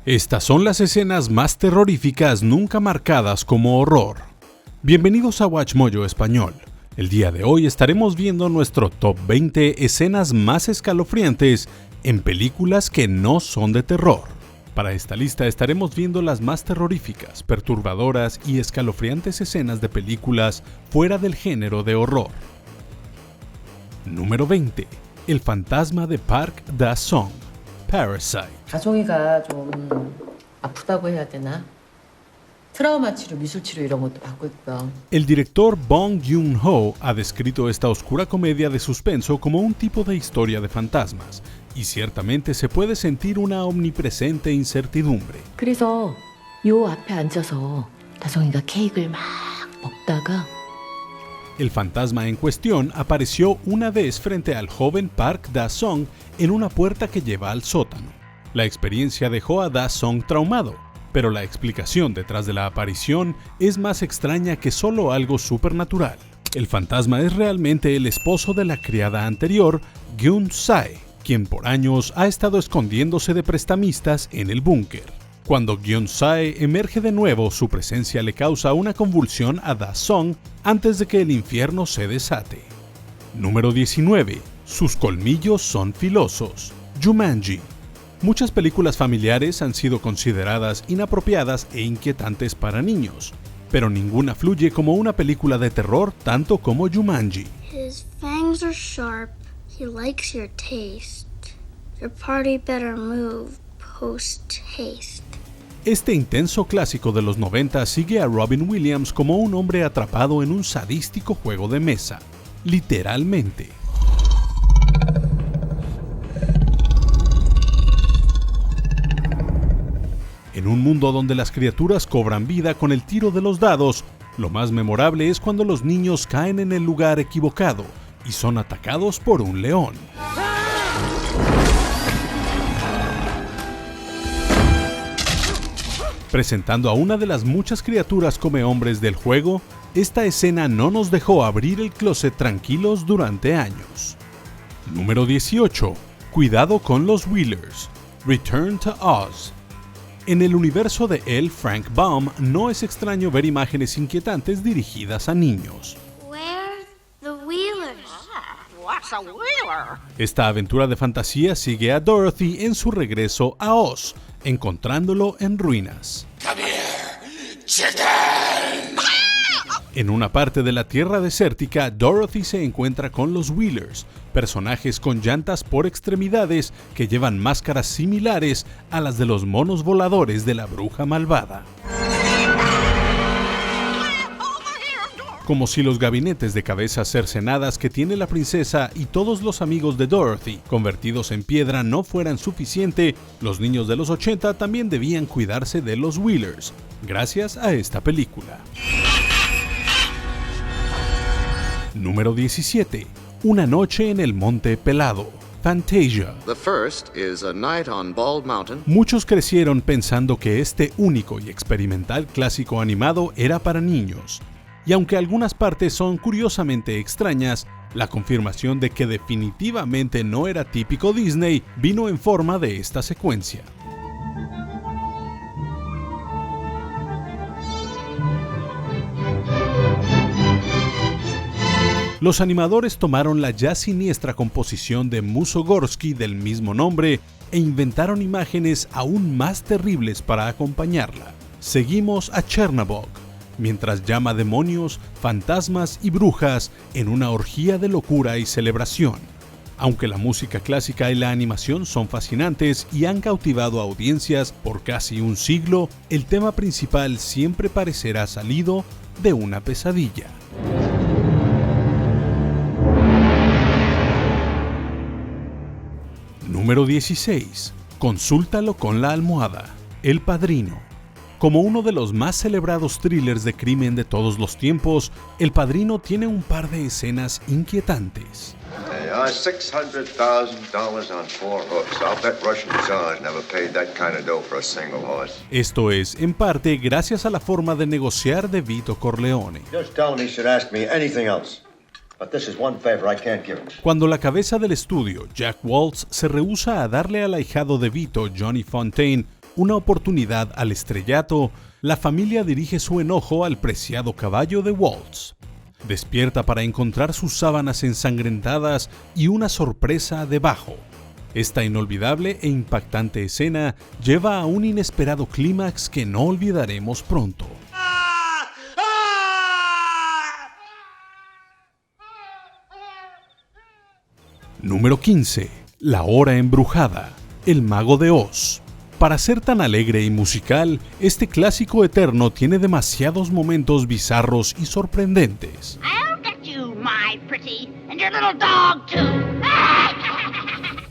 Estas son las escenas más terroríficas nunca marcadas como horror. Bienvenidos a WatchMojo Español. El día de hoy estaremos viendo nuestro top 20 escenas más escalofriantes en películas que no son de terror. Para esta lista estaremos viendo las más terroríficas, perturbadoras y escalofriantes escenas de películas fuera del género de horror. Número 20. El fantasma de Park Da-sung, Parasite. 다송이가 좀 아프다고 해야 되나? 트라우마 치료, 미술 치료 이런 것도 받고 있어. El director Bong Joon-ho ha descrito esta oscura comedia de suspenso como un tipo de historia de fantasmas, y ciertamente se puede sentir una omnipresente incertidumbre. 그래서 요 앞에 앉아서 다송이가 케이크를 막 먹다가 El fantasma en cuestión apareció una vez frente al joven Park Da-sung en una puerta que lleva al sótano. La experiencia dejó a Da-sung traumado, pero la explicación detrás de la aparición es más extraña que solo algo supernatural. El fantasma es realmente el esposo de la criada anterior, Gyun-sae, quien por años ha estado escondiéndose de prestamistas en el búnker. Cuando Gyun-sae emerge de nuevo, su presencia le causa una convulsión a Da-sung antes de que el infierno se desate. Número 19. Sus colmillos son filosos, Jumanji. Muchas películas familiares han sido consideradas inapropiadas e inquietantes para niños, pero ninguna fluye como una película de terror tanto como Jumanji. His fangs are sharp. He likes your taste. Your party better move post-haste. Este intenso clásico de los 90 sigue a Robin Williams como un hombre atrapado en un sadístico juego de mesa, literalmente. En un mundo donde las criaturas cobran vida con el tiro de los dados, lo más memorable es cuando los niños caen en el lugar equivocado y son atacados por un león. Presentando a una de las muchas criaturas come hombres del juego, esta escena no nos dejó abrir el closet tranquilos durante años. Número 18. Cuidado con los Wheelers, Return to Oz. En el universo de L. Frank Baum no es extraño ver imágenes inquietantes dirigidas a niños. Where's the Wheelers? What's a wheeler? Esta aventura de fantasía sigue a Dorothy en su regreso a Oz, encontrándolo en ruinas. En una parte de la tierra desértica, Dorothy se encuentra con los Wheelers, personajes con llantas por extremidades que llevan máscaras similares a las de los monos voladores de la bruja malvada. Como si los gabinetes de cabezas cercenadas que tiene la princesa y todos los amigos de Dorothy convertidos en piedra no fueran suficiente, los niños de los 80 también debían cuidarse de los Wheelers, gracias a esta película. Número 17. Una noche en el Monte Pelado, Fantasia. The first is A Night on Bald Mountain. Muchos crecieron pensando que este único y experimental clásico animado era para niños. Y aunque algunas partes son curiosamente extrañas, la confirmación de que definitivamente no era típico Disney vino en forma de esta secuencia. Los animadores tomaron la ya siniestra composición de Mussorgsky del mismo nombre e inventaron imágenes aún más terribles para acompañarla. Seguimos a Chernabog, mientras llama demonios, fantasmas y brujas en una orgía de locura y celebración. Aunque la música clásica y la animación son fascinantes y han cautivado a audiencias por casi un siglo, el tema principal siempre parecerá salido de una pesadilla. Número 16. Consúltalo con la almohada, El Padrino. Como uno de los más celebrados thrillers de crimen de todos los tiempos, El Padrino tiene un par de escenas inquietantes. $600,000 on 4 hooks. I'll bet Russian czars never paid that kind of dough for a single horse. Esto es, en parte, gracias a la forma de negociar de Vito Corleone. Just tell him he should ask me anything else. But this is one favor I can't give him. Cuando la cabeza del estudio, Jack Waltz, se rehúsa a darle al ahijado de Vito, Johnny Fontaine, una oportunidad al estrellato, la familia dirige su enojo al preciado caballo de Waltz. Despierta para encontrar sus sábanas ensangrentadas y una sorpresa debajo. Esta inolvidable e impactante escena lleva a un inesperado clímax que no olvidaremos pronto. Número 15. La hora embrujada. El mago de Oz. Para ser tan alegre y musical, este clásico eterno tiene demasiados momentos bizarros y sorprendentes. I'll get you, my pretty, and your little dog too.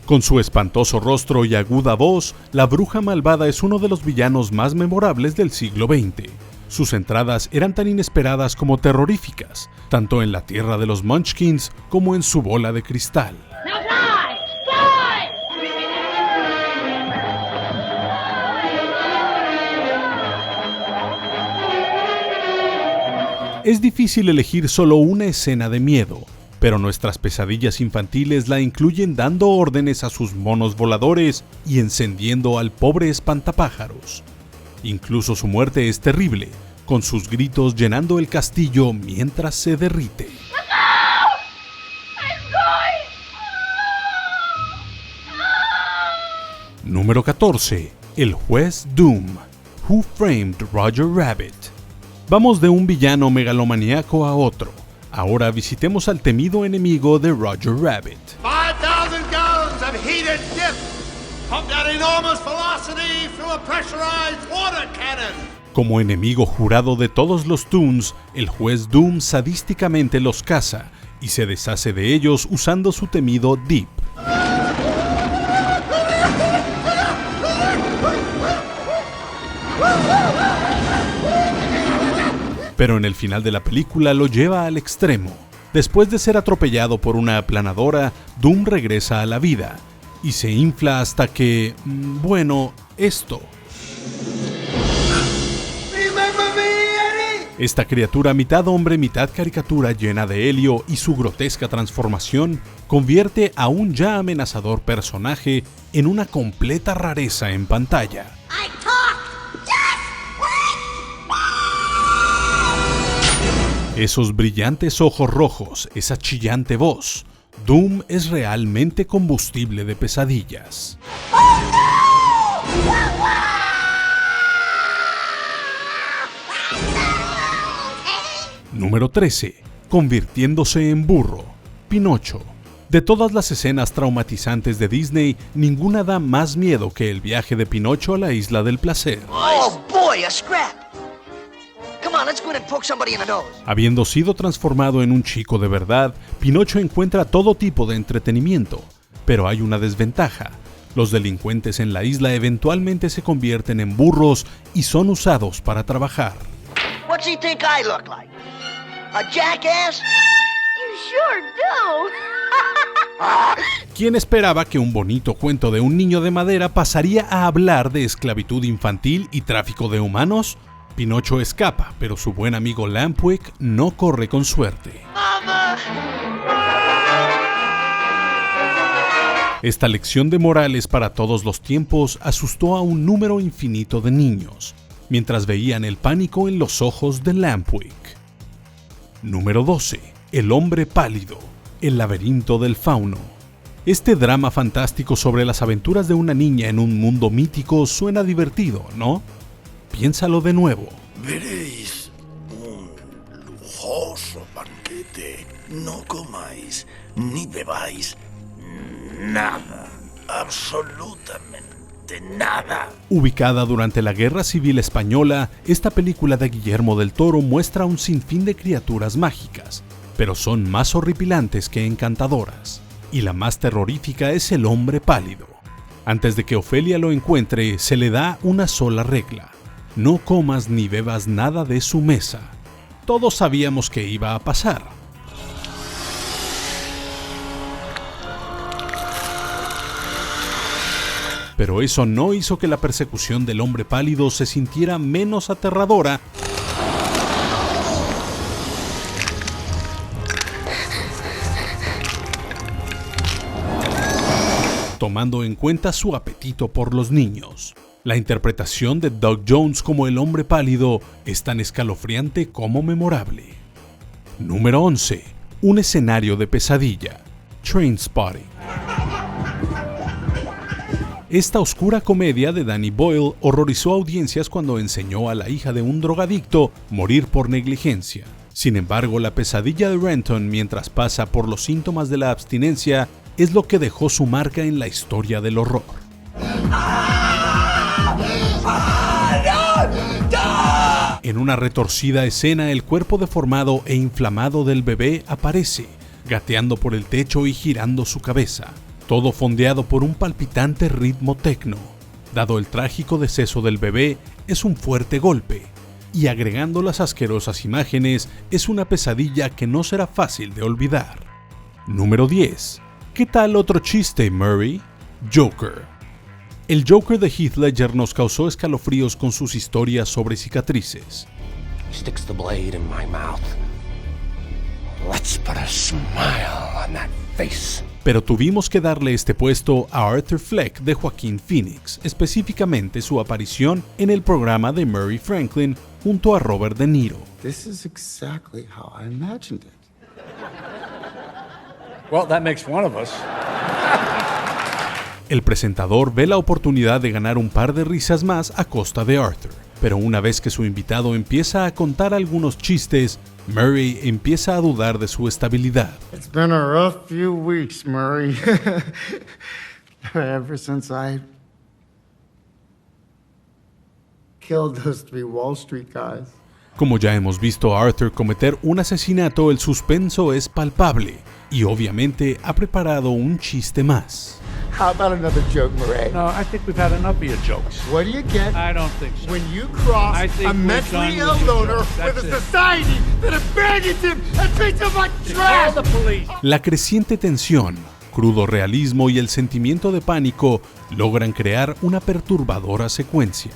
Con su espantoso rostro y aguda voz, la bruja malvada es uno de los villanos más memorables del siglo XX. Sus entradas eran tan inesperadas como terroríficas, tanto en la tierra de los Munchkins como en su bola de cristal. Now fly! Fly! Es difícil elegir solo una escena de miedo, pero nuestras pesadillas infantiles la incluyen dando órdenes a sus monos voladores y encendiendo al pobre espantapájaros. Incluso su muerte es terrible, con sus gritos llenando el castillo mientras se derrite. Número 14. El juez Doom. Who Framed Roger Rabbit. Vamos de un villano megalomaníaco a otro. Ahora visitemos al temido enemigo de Roger Rabbit. 5,000 gallons of heated dip pumped at enormous velocity through a pressurized water cannon. Como enemigo jurado de todos los Toons, el juez Doom sadísticamente los caza y se deshace de ellos usando su temido dip. Pero en el final de la película lo lleva al extremo. Después de ser atropellado por una aplanadora, Doom regresa a la vida y se infla hasta que, esto. Esta criatura mitad hombre, mitad caricatura llena de helio y su grotesca transformación convierte a un ya amenazador personaje en una completa rareza en pantalla. Esos brillantes ojos rojos, esa chillante voz. Doom es realmente combustible de pesadillas. Número 13. Convirtiéndose en burro. Pinocho. De todas las escenas traumatizantes de Disney, ninguna da más miedo que el viaje de Pinocho a la Isla del Placer. Oh boy, a scrap! Come on, let's go in and poke somebody in the nose. Habiendo sido transformado en un chico de verdad, Pinocho encuentra todo tipo de entretenimiento. Pero hay una desventaja. Los delincuentes en la isla eventualmente se convierten en burros y son usados para trabajar. What's he think I look like? A jackass? You sure do. ¿Quién esperaba que un bonito cuento de un niño de madera pasaría a hablar de esclavitud infantil y tráfico de humanos? Pinocho escapa, pero su buen amigo Lampwick no corre con suerte. Esta lección de morales para todos los tiempos asustó a un número infinito de niños, mientras veían el pánico en los ojos de Lampwick. Número 12. El hombre pálido. El laberinto del fauno. Este drama fantástico sobre las aventuras de una niña en un mundo mítico suena divertido, ¿no? Piénsalo de nuevo. Veréis un lujoso banquete. No comáis ni bebáis nada, absolutamente nada. Ubicada durante la Guerra Civil Española, esta película de Guillermo del Toro muestra un sinfín de criaturas mágicas, pero son más horripilantes que encantadoras. Y la más terrorífica es el hombre pálido. Antes de que Ofelia lo encuentre, se le da una sola regla. No comas ni bebas nada de su mesa. Todos sabíamos que iba a pasar. Pero eso no hizo que la persecución del hombre pálido se sintiera menos aterradora. Tomando en cuenta su apetito por los niños. La interpretación de Doug Jones como el hombre pálido es tan escalofriante como memorable. Número 11. Un escenario de pesadilla. Trainspotting. Esta oscura comedia de Danny Boyle horrorizó a audiencias cuando enseñó a la hija de un drogadicto morir por negligencia. Sin embargo, la pesadilla de Renton mientras pasa por los síntomas de la abstinencia es lo que dejó su marca en la historia del horror. En una retorcida escena, el cuerpo deformado e inflamado del bebé aparece, gateando por el techo y girando su cabeza, todo fondeado por un palpitante ritmo techno. Dado el trágico deceso del bebé, es un fuerte golpe, y agregando las asquerosas imágenes, es una pesadilla que no será fácil de olvidar. Número 10. ¿Qué tal otro chiste, Murray? Joker. El Joker de Heath Ledger nos causó escalofríos con sus historias sobre cicatrices. Sticks the blade in my mouth. Let's put a smile on that face. Pero tuvimos que darle este puesto a Arthur Fleck de Joaquin Phoenix, específicamente su aparición en el programa de Murray Franklin junto a Robert De Niro. This is exactly how I imagined it. Well, that makes one of us. El presentador ve la oportunidad de ganar un par de risas más a costa de Arthur, pero una vez que su invitado empieza a contar algunos chistes, Murray empieza a dudar de su estabilidad. It's been a rough few weeks, Murray. Ever since I killed those 3 Wall Street guys. Como ya hemos visto a Arthur cometer un asesinato, el suspenso es palpable y obviamente ha preparado un chiste más. How about another joke, Murray? No, I think we've had enough of your jokes. What do you get? I don't think so. When you cross a mentally ill loner with a society that abandons him and treats him like trash. Call the police. La creciente tensión, crudo realismo y el sentimiento de pánico logran crear una perturbadora secuencia.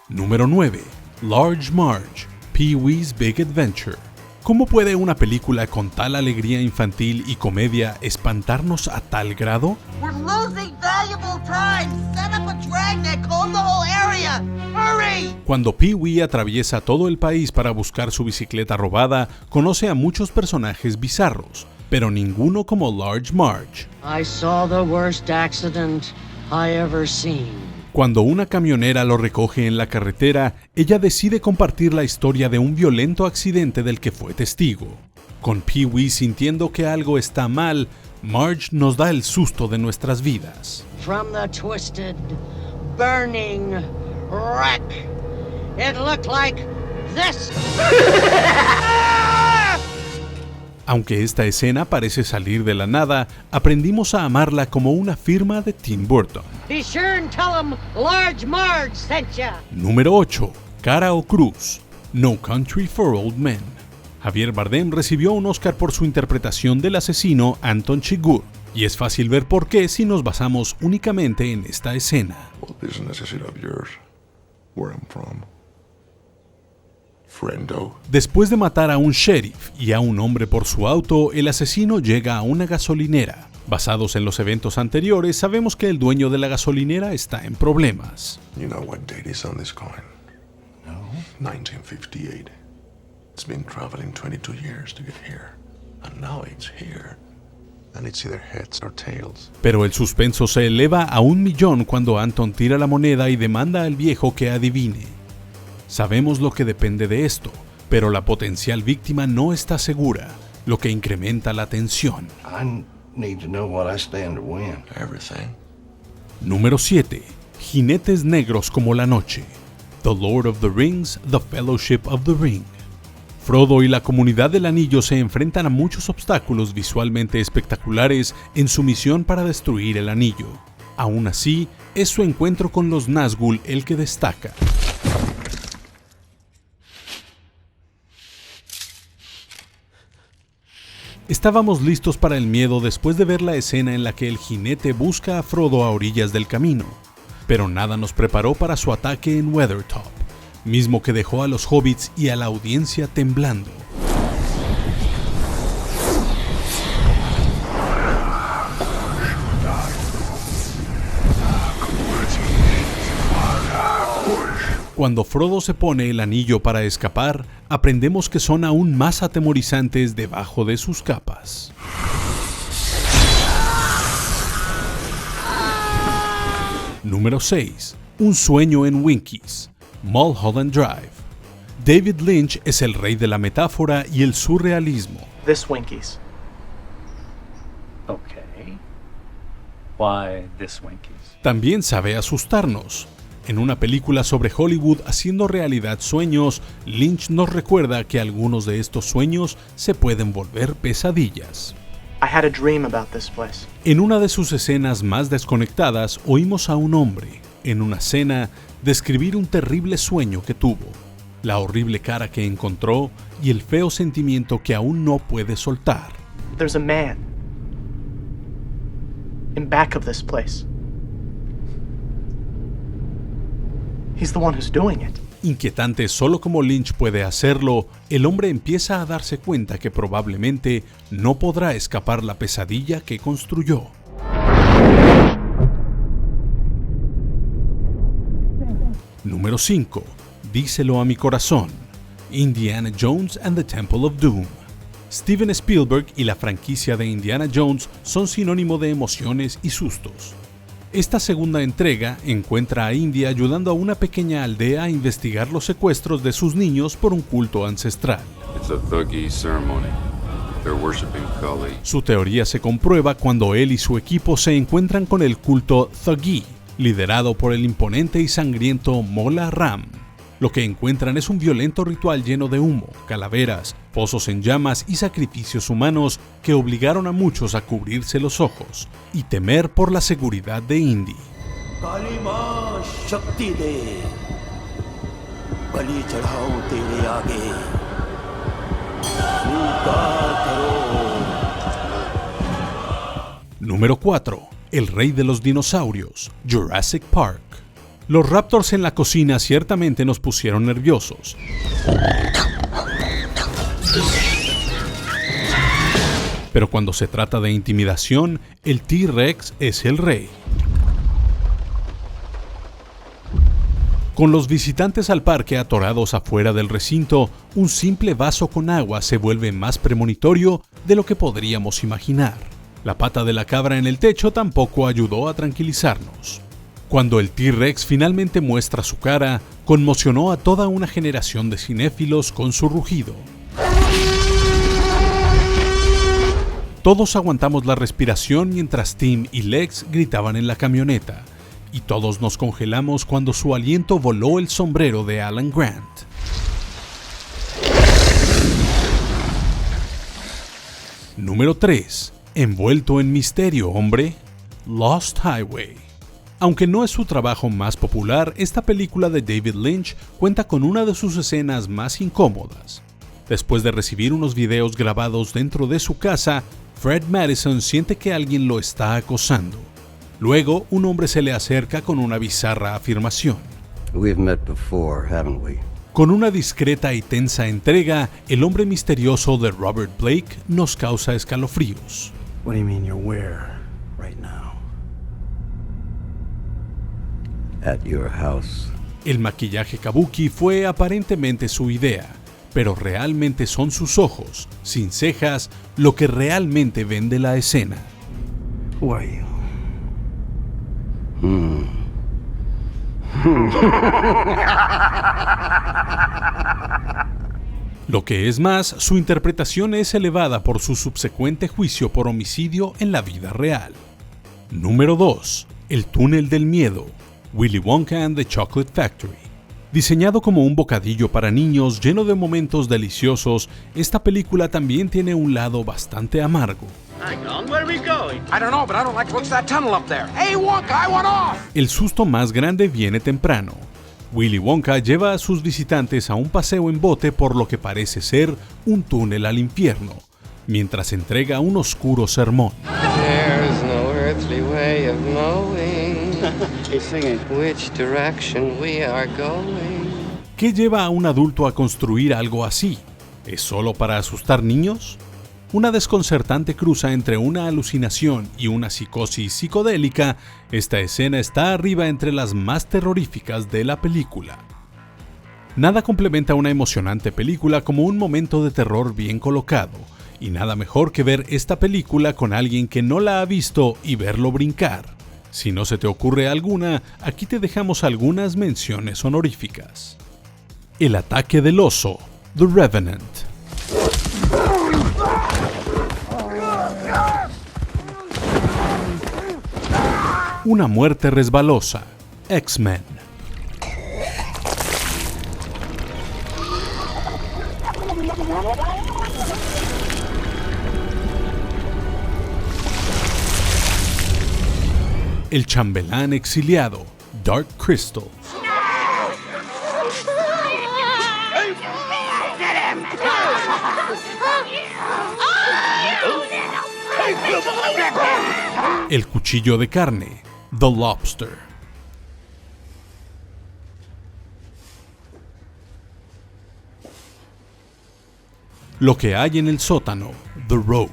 Número 9. Large Marge, Pee-wee's Big Adventure. ¿Cómo puede una película con tal alegría infantil y comedia espantarnos a tal grado? We're losing valuable time. Set up a dragnet, calm the whole area. Hurry! Cuando Pee-wee atraviesa todo el país para buscar su bicicleta robada, conoce a muchos personajes bizarros, pero ninguno como Large Marge. I saw the worst accident I ever seen. Cuando una camionera lo recoge en la carretera, ella decide compartir la historia de un violento accidente del que fue testigo. Con Pee-wee sintiendo que algo está mal, Marge nos da el susto de nuestras vidas. From the twisted, burning wreck, it looked like this. Aunque esta escena parece salir de la nada, aprendimos a amarla como una firma de Tim Burton. Be sure and tell him Large Marge sent ya. Número 8. Cara o Cruz, No Country for Old Men. Javier Bardem recibió un Oscar por su interpretación del asesino Anton Chigurh, y es fácil ver por qué si nos basamos únicamente en esta escena. Well, business is it of yours? Where I'm from. Friendo. Después de matar a un sheriff y a un hombre por su auto, el asesino llega a una gasolinera. Basados en los eventos anteriores, sabemos que el dueño de la gasolinera está en problemas. You know what date is on this coin? No. 1958. It's been traveling 22 years to get here. And now it's here. And it's either heads or tails. Pero el suspenso se eleva a 1.000.000 cuando Anton tira la moneda y demanda al viejo que adivine. Sabemos lo que depende de esto, pero la potencial víctima no está segura, lo que incrementa la tensión. I need to know what I stand to win. Everything. Número 7. Jinetes negros como la noche. The Lord of the Rings, The Fellowship of the Ring. Frodo y la comunidad del anillo se enfrentan a muchos obstáculos visualmente espectaculares en su misión para destruir el anillo. Aún así, es su encuentro con los Nazgûl el que destaca. Estábamos listos para el miedo después de ver la escena en la que el jinete busca a Frodo a orillas del camino, pero nada nos preparó para su ataque en Weathertop, mismo que dejó a los hobbits y a la audiencia temblando. Cuando Frodo se pone el anillo para escapar, aprendemos que son aún más atemorizantes debajo de sus capas. Número 6. Un sueño en Winkies, Mulholland Drive. David Lynch es el rey de la metáfora y el surrealismo. This Winkies. Okay. Why this Winkies? También sabe asustarnos. En una película sobre Hollywood haciendo realidad sueños, Lynch nos recuerda que algunos de estos sueños se pueden volver pesadillas. I had a dream about this place. En una de sus escenas más desconectadas, oímos a un hombre, en una cena, describir un terrible sueño que tuvo, la horrible cara que encontró y el feo sentimiento que aún no puede soltar. There's a man in back of this place. He's the one who's doing it. Inquietante solo como Lynch puede hacerlo, el hombre empieza a darse cuenta que probablemente no podrá escapar la pesadilla que construyó. Número 5. Díselo a mi corazón. Indiana Jones and the Temple of Doom. Steven Spielberg y la franquicia de Indiana Jones son sinónimo de emociones y sustos. Esta segunda entrega encuentra a Indy ayudando a una pequeña aldea a investigar los secuestros de sus niños por un culto ancestral. Su teoría se comprueba cuando él y su equipo se encuentran con el culto Thuggee, liderado por el imponente y sangriento Mola Ram. Lo que encuentran es un violento ritual lleno de humo, calaveras, pozos en llamas y sacrificios humanos que obligaron a muchos a cubrirse los ojos y temer por la seguridad de Indy. Número 4. El rey de los dinosaurios, Jurassic Park. Los raptors en la cocina ciertamente nos pusieron nerviosos. Pero cuando se trata de intimidación, el T-Rex es el rey. Con los visitantes al parque atorados afuera del recinto, un simple vaso con agua se vuelve más premonitorio de lo que podríamos imaginar. La pata de la cabra en el techo tampoco ayudó a tranquilizarnos. Cuando el T-Rex finalmente muestra su cara, conmocionó a toda una generación de cinéfilos con su rugido. Todos aguantamos la respiración mientras Tim y Lex gritaban en la camioneta, y todos nos congelamos cuando su aliento voló el sombrero de Alan Grant. Número 3. Envuelto en misterio, hombre. Lost Highway. Aunque no es su trabajo más popular, esta película de David Lynch cuenta con una de sus escenas más incómodas. Después de recibir unos videos grabados dentro de su casa, Fred Madison siente que alguien lo está acosando. Luego, un hombre se le acerca con una bizarra afirmación. We've met before, haven't we? Con una discreta y tensa entrega, el hombre misterioso de Robert Blake nos causa escalofríos. What do you mean you're where right now? At your house. El maquillaje kabuki fue aparentemente su idea, pero realmente son sus ojos, sin cejas, lo que realmente vende la escena. Who are you? Lo que es más, su interpretación es elevada por su subsecuente juicio por homicidio en la vida real. Número 2. El túnel del miedo. Willy Wonka and the Chocolate Factory. Diseñado como un bocadillo para niños lleno de momentos deliciosos, esta película también tiene un lado bastante amargo. Hang on, where are we going? I don't know, but I don't like to look at that tunnel up there. Hey, Wonka, I want off! El susto más grande viene temprano. Willy Wonka lleva a sus visitantes a un paseo en bote por lo que parece ser un túnel al infierno, mientras entrega un oscuro sermón. There's no earthly way of knowing which direction we are going. ¿Qué lleva a un adulto a construir algo así? ¿Es solo para asustar niños? Una desconcertante cruza entre una alucinación y una psicosis psicodélica, esta escena está arriba entre las más terroríficas de la película. Nada complementa una emocionante película como un momento de terror bien colocado, y nada mejor que ver esta película con alguien que no la ha visto y verlo brincar. Si no se te ocurre alguna, aquí te dejamos algunas menciones honoríficas. El ataque del oso, The Revenant. Una muerte resbalosa, X-Men. El chambelán exiliado, Dark Crystal. El cuchillo de carne, The Lobster. Lo que hay en el sótano, The Road.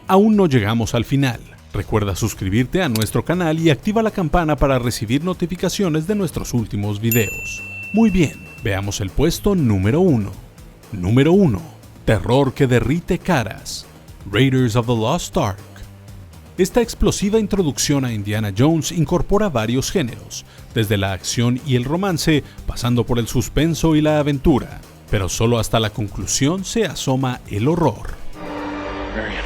Aún no llegamos al final. Recuerda suscribirte a nuestro canal y activa la campana para recibir notificaciones de nuestros últimos videos. Muy bien, veamos el puesto número 1. Número 1. Terror que derrite caras. Raiders of the Lost Ark. Esta explosiva introducción a Indiana Jones incorpora varios géneros, desde la acción y el romance, pasando por el suspenso y la aventura, pero solo hasta la conclusión se asoma el horror. Marion,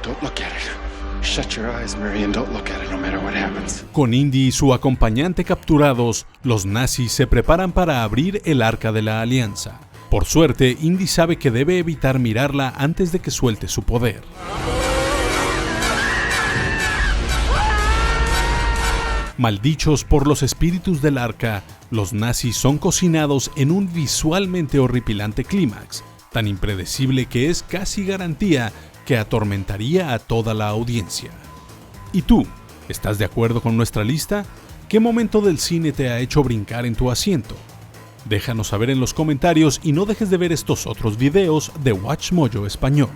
don't look at it. Shut your eyes, Marion. Don't look at it no matter what happens. Con Indy y su acompañante capturados, los nazis se preparan para abrir el Arca de la Alianza. Por suerte, Indy sabe que debe evitar mirarla antes de que suelte su poder. Maldichos por los espíritus del arca, los nazis son cocinados en un visualmente horripilante clímax, tan impredecible que es casi garantía que atormentaría a toda la audiencia. ¿Y tú? ¿Estás de acuerdo con nuestra lista? ¿Qué momento del cine te ha hecho brincar en tu asiento? Déjanos saber en los comentarios y no dejes de ver estos otros videos de WatchMojo Español.